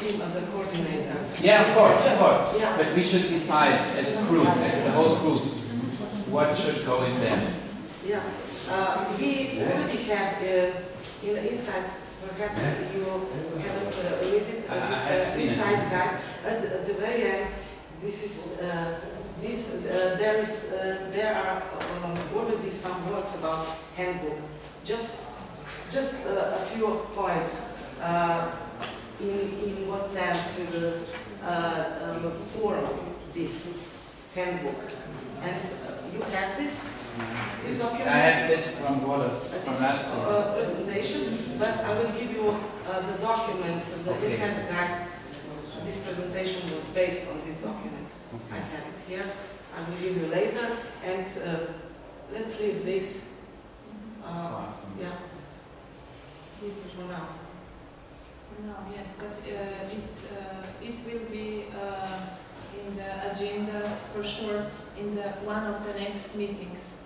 him as a coordinator. Yeah, of course. Yeah. But we should decide as a crew, as the whole crew, what should go in there. Yeah. We already have in the insights, perhaps you haven't read it, this insights guide. At the very end, this is there are already some words about handbook. Just a few points. In what sense you will form this handbook? And you have this document. I have this from Wallace. This is a presentation, but I will give you the document, the insight guide. This presentation was based on this document. I have it here. I will give you later. And let's leave this. Yeah. For now. No, yes, but it will be in the agenda for sure in one of the next meetings.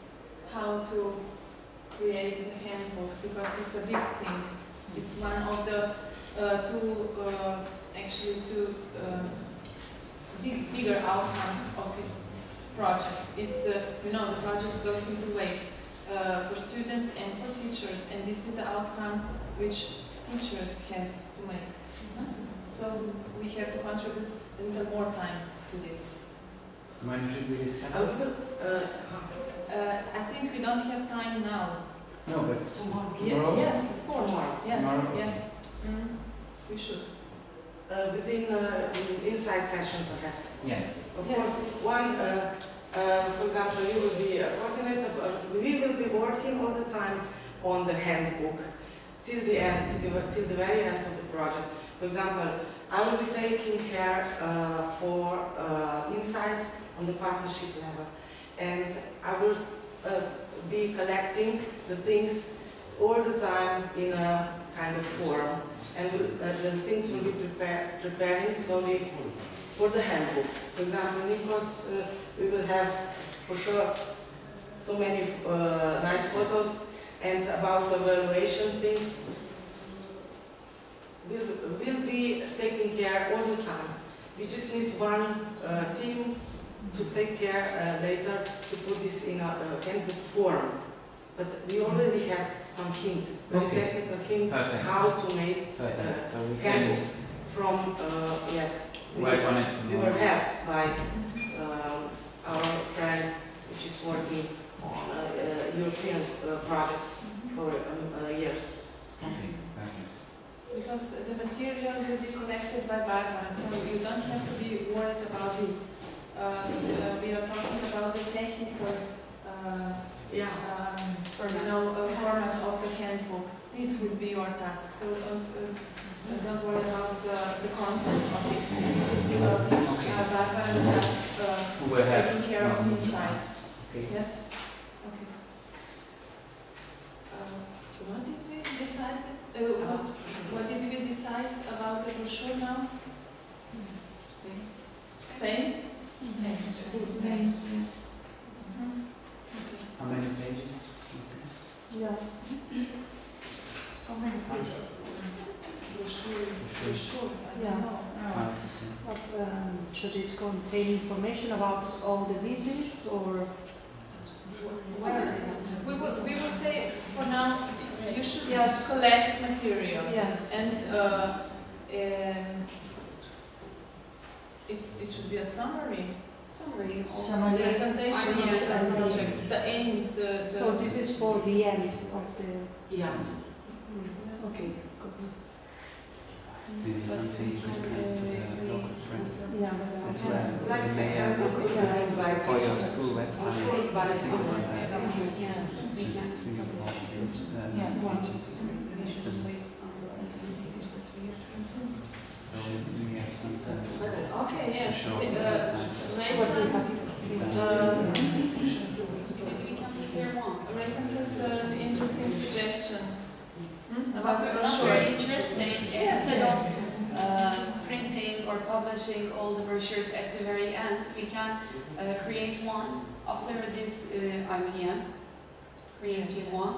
How to create the handbook, because it's a big thing. It's one of the two bigger outcomes of this project. It's the project goes into ways for students and for teachers, and this is the outcome which teachers have to make. So we have to contribute a little more time to this. When should we discuss it? I think we don't have time now. No, but tomorrow. Yes, of course. Tomorrow. Yes, tomorrow. yes. We should. Within inside session, perhaps. Yeah. Of course, one. For example, you will be a coordinator. We will be working all the time on the handbook till the end, till the very end of the project. For example, I will be taking care for insights on the partnership level, and I will be collecting the things all the time in a kind of forum, and the things will be preparing slowly for the handbook. For example, Nikos, we will have for sure so many nice photos, and about evaluation things. We'll be taking care all the time. We just need one team to take care later to put this in a handbook form. But we already have some hints, very technical hints, how to make handbook from, yes, we were helped by our friend which is working on a European project for years. Because the material will be collected by Barbara, so you don't have to be worried about this. We are talking about the technical format of the handbook. This will be your task, so don't worry about the content of it. This Barbara's task, taking care of insights. Yes? Okay. What did we decide? What did we decide about the brochure now? Spain. Spain? Yes. How many pages? Yeah. How many pages? Brochure. I don't know. But should it contain information about all the visits, or? We will say for now you should collect material. Yes. And it should be a summary. Summary. Presentation of the project. The aims. So this is for the end of the. Yeah. Okay. Maybe something close to the local press. Yeah. As well. Like For your school website. So we have something. Okay, yes. Maybe we can prepare one. Reckon has an interesting suggestion. About the brochure. Very interesting. Yes, Instead of printing or publishing all the brochures at the very end, we can create one after this IPM, create one,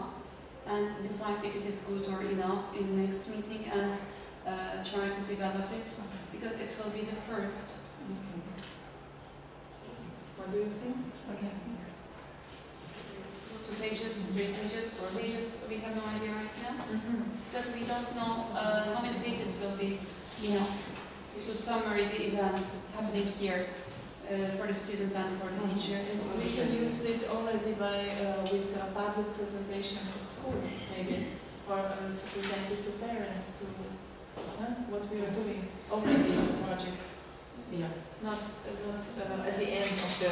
and decide if it is good or enough in the next meeting, and try to develop it, because it will be the first. What do you think? Okay. 2 pages, 3 pages, 4 pages, we have no idea right now, because we don't know how many pages will be, to summary the events happening here for the students and for the teachers. We can use it already by with public presentations at school, maybe, or to present it to parents to what we are doing already in the project. Yeah. Not at the end of the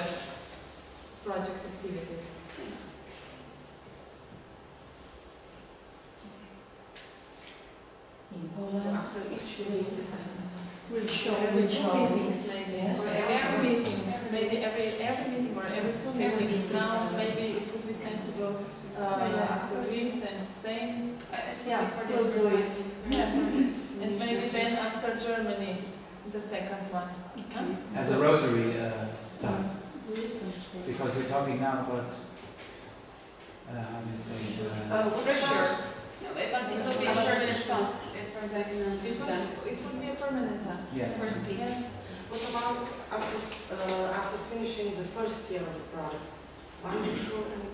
project activities. Yes. So after each meeting, We'll show Every which 2 meetings, maybe, Yes. or every meetings, maybe every meeting or every 2 meetings. Now, maybe it would be sensible after Greece and Spain. Yeah, we'll do it. Yes, and maybe then after Germany, the second one. As a rotary task, Because because we're talking now about how do you say Pressure. No, but it will be a permanent task, as far as I can understand. It would be a permanent task. Yeah. For speakers. what about after finishing the first year of the project? One brochure and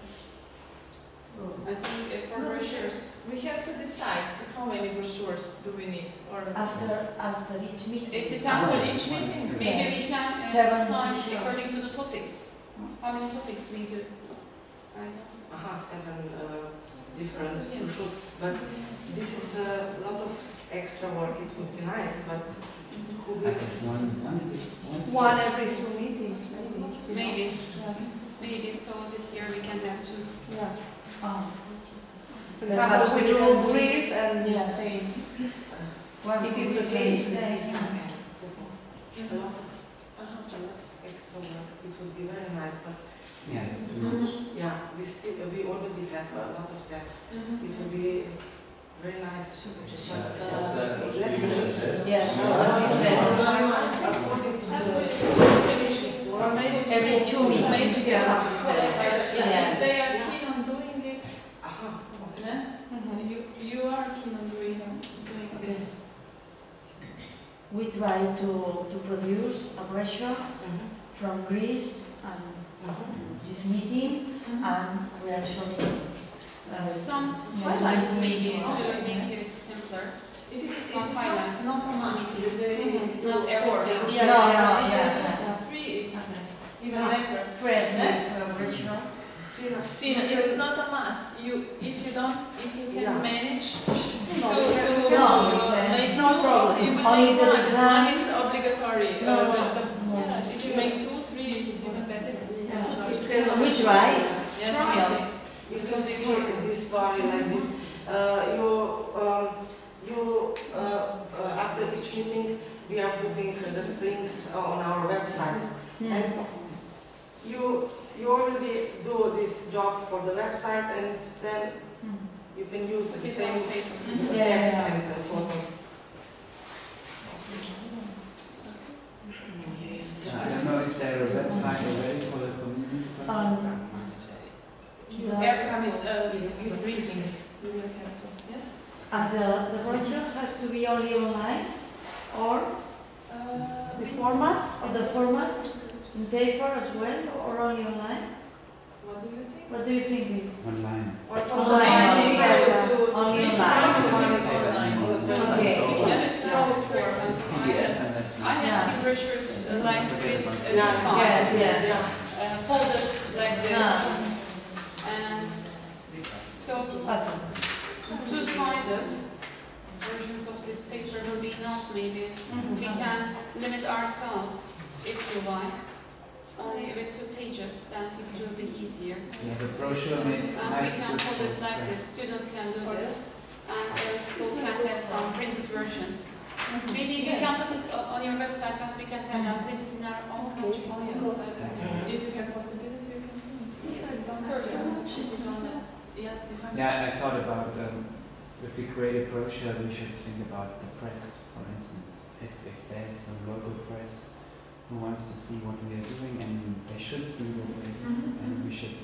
I think for brochures, We have to decide how many brochures do we need, or After each meeting. it depends on each meeting. Maybe we Yes. can 7 decide brochures. according to the topics. How many topics we do? I don't know. 7 different Yes. brochures. But this is a lot of extra work. It would be nice, but could I we? guess one every 2 meetings, maybe. Maybe, Yeah. maybe. So this year we can have 2. Yeah. For Perhaps example, we we do can- Greece and Yes. Spain. One If for it's the okay, same it's day. A lot of extra work. It would be very nice, but Yeah, it's too much. yeah, we already have a lot of tasks. It would be very nice. Let's Yes, what is better? according to the definition or for maybe Every 2 meetings. maybe Yeah. if they are keen on doing it, then you are keen on doing this. We try to produce a brochure from Greece and this meeting, and we are showing Some highlights maybe to make it simpler. It is Some highlights. not a must. Not everything. Yeah, yeah. 3 is even better. Spread with brochure. Fina, it is not a must. If you can Yeah. manage No, make it's no 2, problem. you will Only make the 1. design. 1 is obligatory. No, If you make 2, 3 is even better. We try. Yes, Try. really. You can see this story like this. After each meeting, we are putting the things on our website, and you already do this job for the website, and then you can use the It's same on paper. text Yeah. and photos. I don't know, is there a website already for the Comenius project? Every I mean, school. with reasons, we will have to, yes? And the brochure has to be only online, or The format? or the format in paper as well, or only online? What do you think? What do you think? Online. Or Online, possibility to only reach online. out to one online. Okay. Yes, closed for us. It's PDF and that's I not. have seen brochures like this, Yes, size, yeah. folders like this, Ah. and so Okay. two-sided versions of this paper will be enough. Maybe we can limit ourselves, if you like, only with 2 pages. Then things will be easier, Yeah, the brochure may. and we can hold it like this. Students can do this, and our school can have some printed versions. Maybe we can put it on your website, and we can have them printed in our own country. If you have possibility, you can do it. Yes, of course. Yeah, I thought about if we create a brochure, we should think about the press, for instance. If there's some local press who wants to see what we are doing, and they should see what we are doing, and we should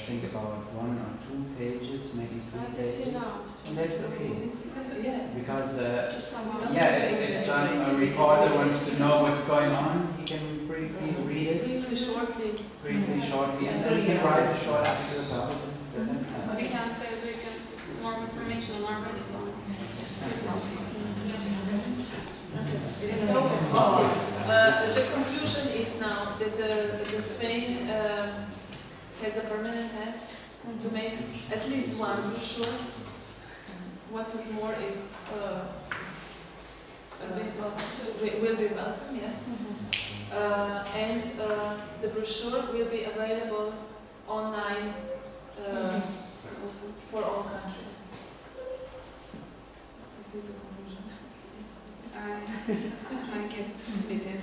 think about 1 or 2 pages, maybe 3 That's pages. enough. And that's okay. It's because, yeah. Because, To someone. if some reporter wants to know what's going on, he can briefly read it. Briefly, shortly. Briefly, shortly, and then he can write a short article about it. That's But we can't say we can more information on our website. So, the conclusion is now that the Spain has a permanent task to make at least one brochure. What is more is will be welcome, yes. And the brochure will be available online for all countries. Is this the conclusion? I get submitted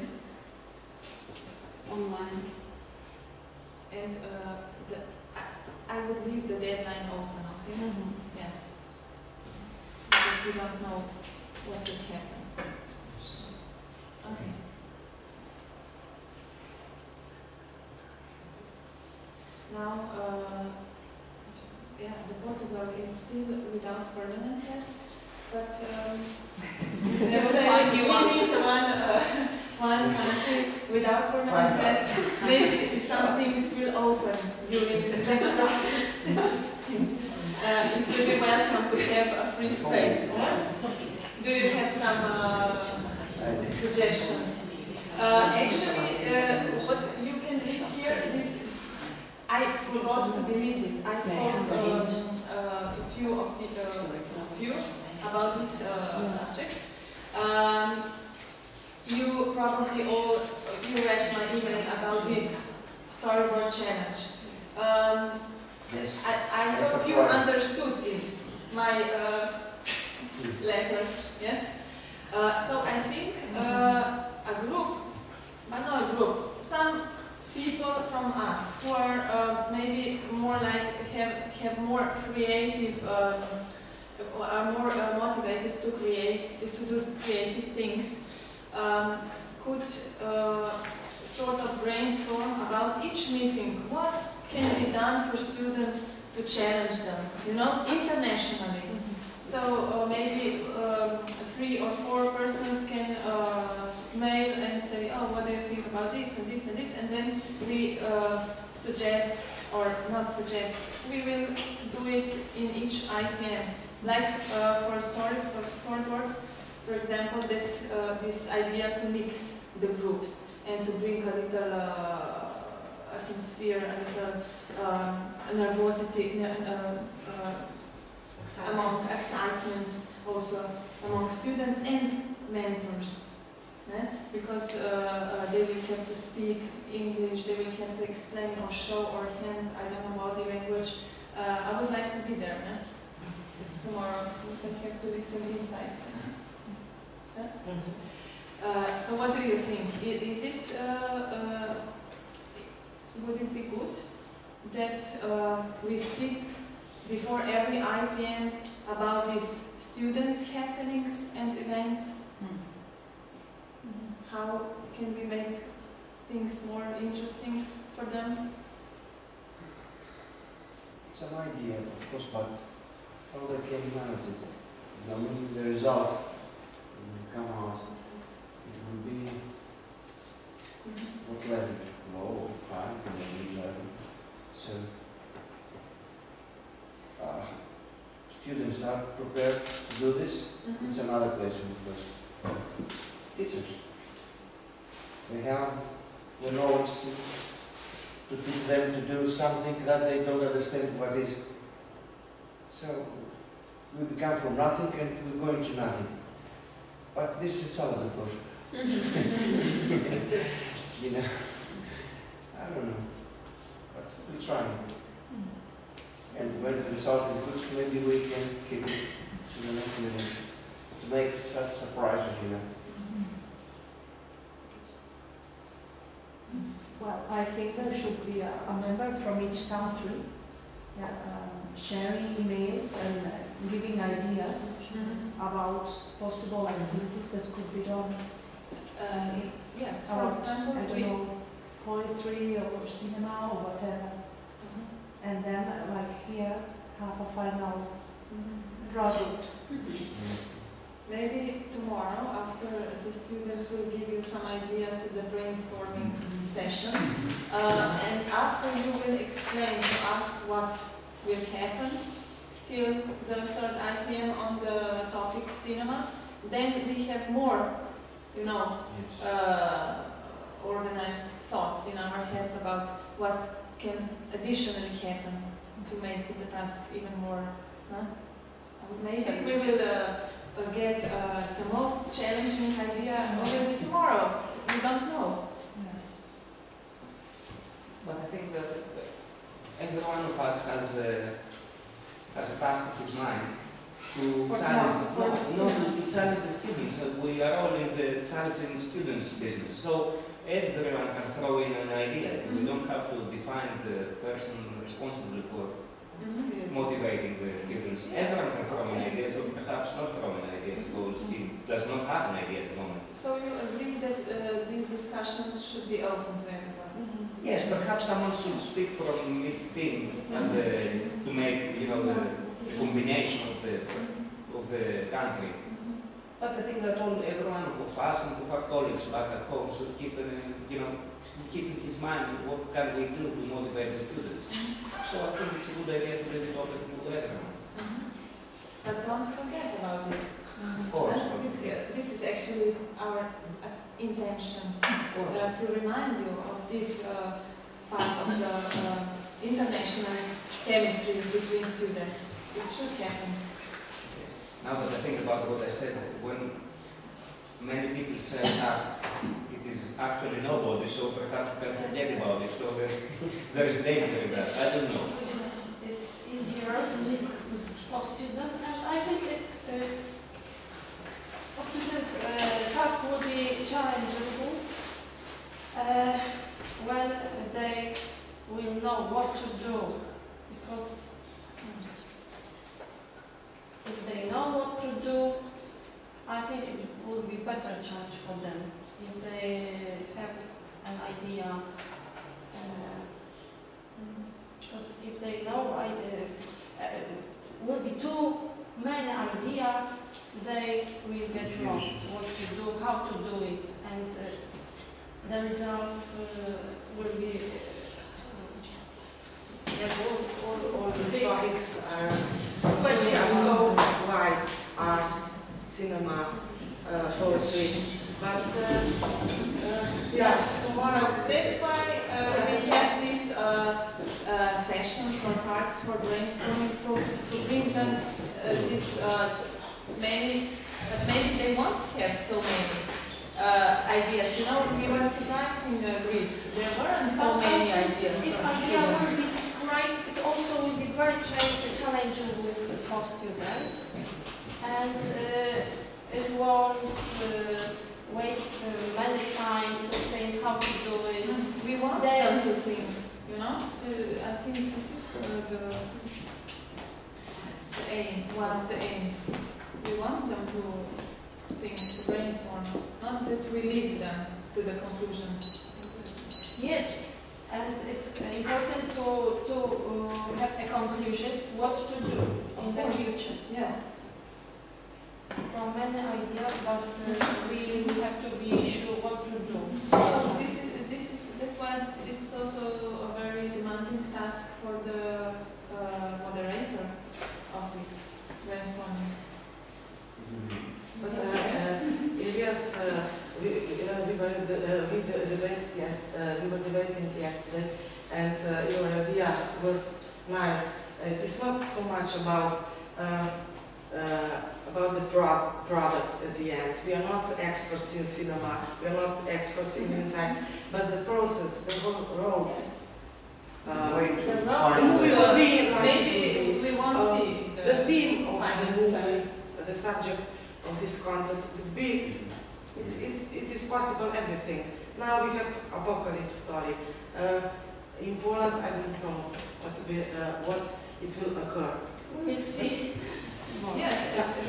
online. And I would leave the deadline open, okay? Yes. Because we don't know what will happen. Okay. Now, yeah, the Portugal is still without permanent test, but let's say we need one country without permanent test. Maybe some things will open during this process. It will be welcome to have a free space. Or do you have some suggestions? Actually, what you can read here is I forgot to delete it. I spoke to few of you about this subject. You probably all read my email about this storyboard challenge. Yes. I hope you understood it, my letter, yes? So I think a group, but not a group, some people from us who are maybe more like, have more creative, are more motivated to do creative things, could sort of brainstorm about each meeting. What can be done for students to challenge them, you know, internationally? So maybe 3 or 4 persons can mail and say, oh, what do you think about this and this and this, and then we suggest, or not suggest, we will do it in each IPM. Like for storyboard, for example, that this idea to mix the groups and to bring a little atmosphere, a little nervosity, among excitement also among students and mentors. Because they will have to speak English, they will have to explain or show or hand, I don't know, body language. I would like to be there. Tomorrow we can have to listen insights. So what do you think? Is it, would it be good that we speak before every IPM about these students' happenings and events? How can we make things more interesting for them? It's an idea, of course, but how they can manage it? I mean, the result will come out. It will be what level? Low, high, maybe level. So students are prepared to do this. It's another question, of course. Teachers. They have the knowledge to teach them to do something that they don't understand what is. So we become from nothing and we go into nothing. But this is a challenge, of course. You know, I don't know, but we'll try. And when the result is good, maybe we can keep it to the next level to make such surprises, you know. Well, I think there should be a member from each country sharing emails and giving ideas about possible activities that could be done. Yes, for example, I don't know, poetry or cinema or whatever. And then, like here, have a final product. Maybe tomorrow, after the students will give you some ideas in the brainstorming session, and after you will explain to us what will happen till the third IPM on the topic cinema, then we have more, you know, organized thoughts in our heads about what can additionally happen to make the task even more. Maybe we will get the most challenging idea already tomorrow. We don't know. But I think that every one of us has a task in his mind to challenge the students. We are all in the challenging students business. So everyone can throw in an idea. We don't have to define the person responsible for motivating the students. Yes. Everyone can throw in ideas, or perhaps not throw an idea because he does not have an idea at the moment. So you agree that these discussions should be open to everyone? Yes, perhaps someone should speak from each team as to make, you know, the combination of the country. But I think that every one of us and of our colleagues back at home should keep, keep in his mind what can we do to motivate the students. So I think it's a good idea to leave it open to everyone. But don't forget about this. Of course. This is actually our intention to remind you of this part of the international chemistry between students. It should happen. Now that I think about what I said, when many people say ask, it is actually nobody, so perhaps we can forget about it. So there is danger in that. I don't know. It's easier for students, and I think for students task will be challenging when they will know what to do, because if they know what to do, I think it will be better challenge for them. If they have an idea, because if they know will be too many ideas, they will get lost what to do, how to do it, and the result will be. All these topics are so wide: art, cinema, poetry. But Tomorrow. That's why we have these sessions or parts for brainstorming to bring them this many. But maybe they won't have so many ideas. You know, we were surprised in Greece. There weren't so many ideas. If idea will be described, it also will be very challenging for students, and it won't waste many time to think how to do it. We want them to think, you know. I think this is the aim, one of the aims. We want them to think, brainstorm, not that we lead them to the conclusions. Yes, and it's important to have a conclusion what to do in the future. Yes. There are many ideas, but we have to be sure what to do. So that's why this is also a very demanding task for the moderator of this brainstorming. But yes, we were debating yesterday, and your idea was nice. It is not so much about the product at the end. We are not experts in cinema. We are not experts in insights, but the process, the whole role. Maybe we won't see the theme of the movie, the subject of this content would be. It is possible everything. Now we have apocalypse story. In Poland, I don't know what it will occur. We'll see. Yes,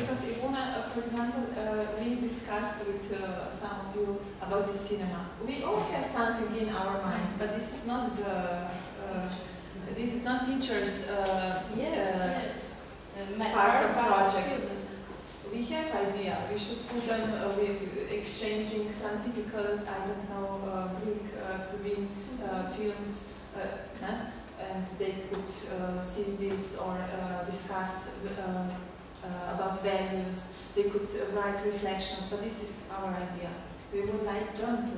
because Ivona, for example, we discussed with some of you about the cinema. We all have something in our minds, but this is not the. This is not teachers' part of by project. students. We have idea. We should put them with exchanging some typical, I don't know, Greek Slovene films, and they could see this or discuss about values. They could write reflections, but this is our idea. We would like them to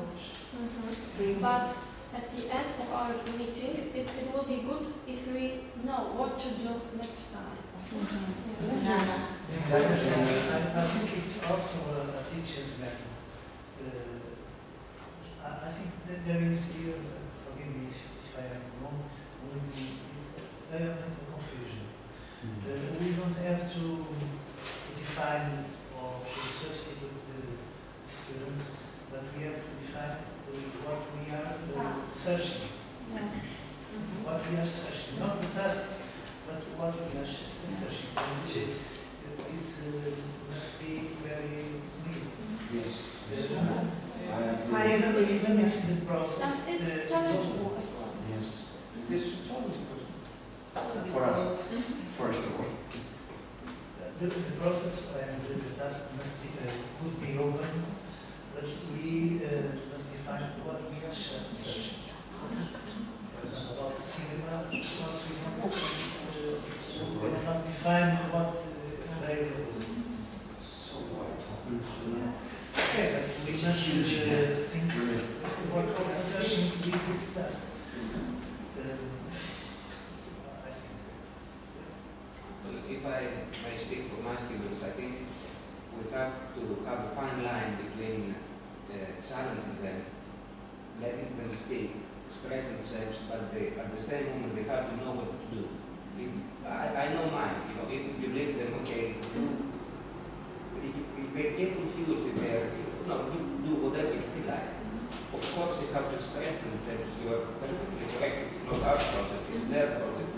bring But this. at the end of our meeting, it will be good if we know what to do next time. I think it's also a teacher's method. I think that there is here, forgive me if I am wrong, with the confusion. We don't have to define or to substitute the students, but we have to define what we are searching. What we are searching, not the tasks, but what we are searching. This must be very clear. Yes. Even if the process And it's challengeable as well. Yes. This is challenging for us, first of all. The process and the task must be could be open, but we must define what we are searching. For example, about the cinema, once we cannot define what they will do. So what happens? Okay, but we must think what we should be this task. I think. If I may speak for my students, I think we have to have a fine line between challenging them, letting them speak, express themselves, but at the same moment they have to know what to do. I know mine, if you leave them, okay, they get confused with their, you do whatever you feel like. Of course they have to express themselves, you are perfectly correct, it's not our project, it's their project.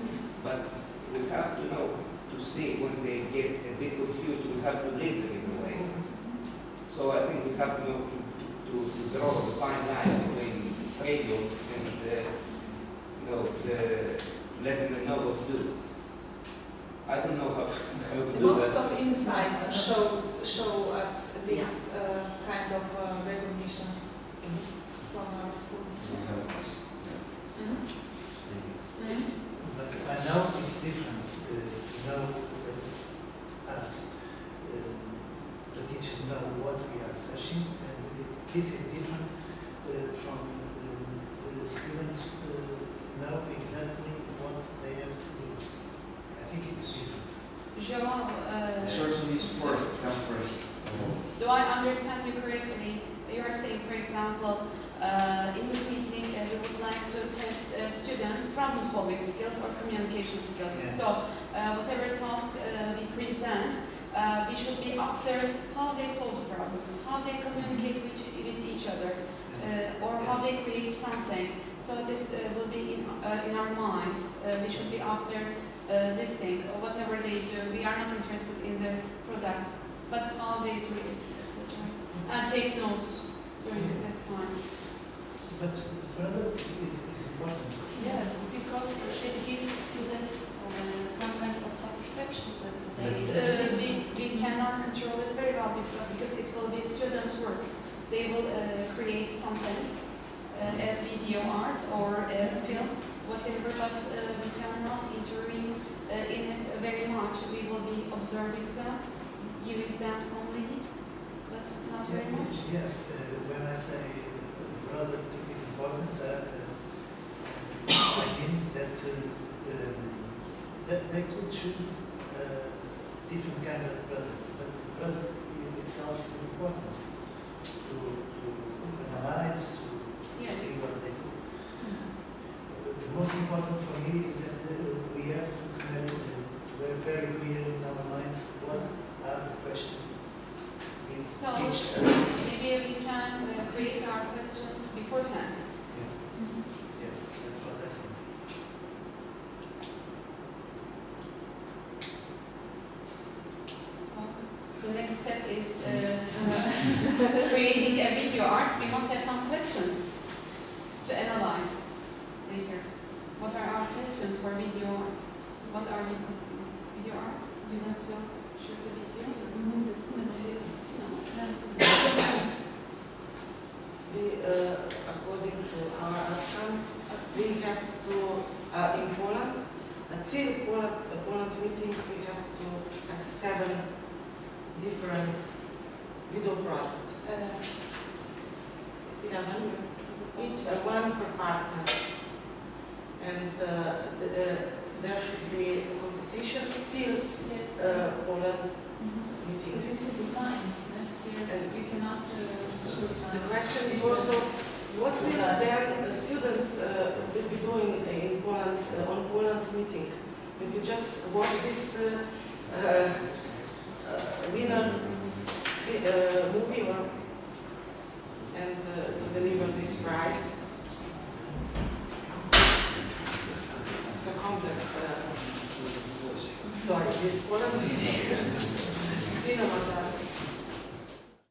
But we have to know, to see when they get a bit confused, we have to lead them in a way. So I think we have to know to draw the fine line between freedom and letting them know what to do. I don't know how to do Most that. of insights show us this kind of recognitions from our school. But I know it's different. As the teachers know what we are searching, and this is different from the students know exactly what they have to do. I think it's different. João, Certainly first, come first. do I understand you correctly? You are saying, for example, in this meeting you would like to test students' problem-solving skills or communication skills. Yeah. So whatever task we present, we should be after how they solve the problems, how they communicate with each other, or how they create something. So this will be in our minds. We should be after this thing, or whatever they do. We are not interested in the product, but how they create, etc. And take notes during that time. But product is important. Yes, because it gives students some kind of satisfaction that We cannot control it very well because it will be students' work. They will create something, a video art or a film, whatever, but we cannot intervene in it very much. We will be observing them, giving them some leads, but not very much. Yes, when I say the product is important, I mean that they could choose different kind of product, but the product in itself is important to analyze, to see what they do. The most important for me is that we have to be very clear in our minds what are the questions. So maybe we can create our questions beforehand. Yes, that's what I think. So the next step is creating a video art. We must have some questions to analyze later. What are our questions for video art? What are we testing? We video art. Students will shoot the video. The cinema. According to our outcomes, we have to, in Poland, until Poland meeting, we have to have 7 different video projects. 7, each one per partner. And there should be a competition till Poland meeting. So this is defined. We cannot choose The question is also, what will then the students will be doing in Poland, on Poland meeting? Will we just watch this winner movie and to deliver this prize? It's a complex story. This Poland meeting, cinema class.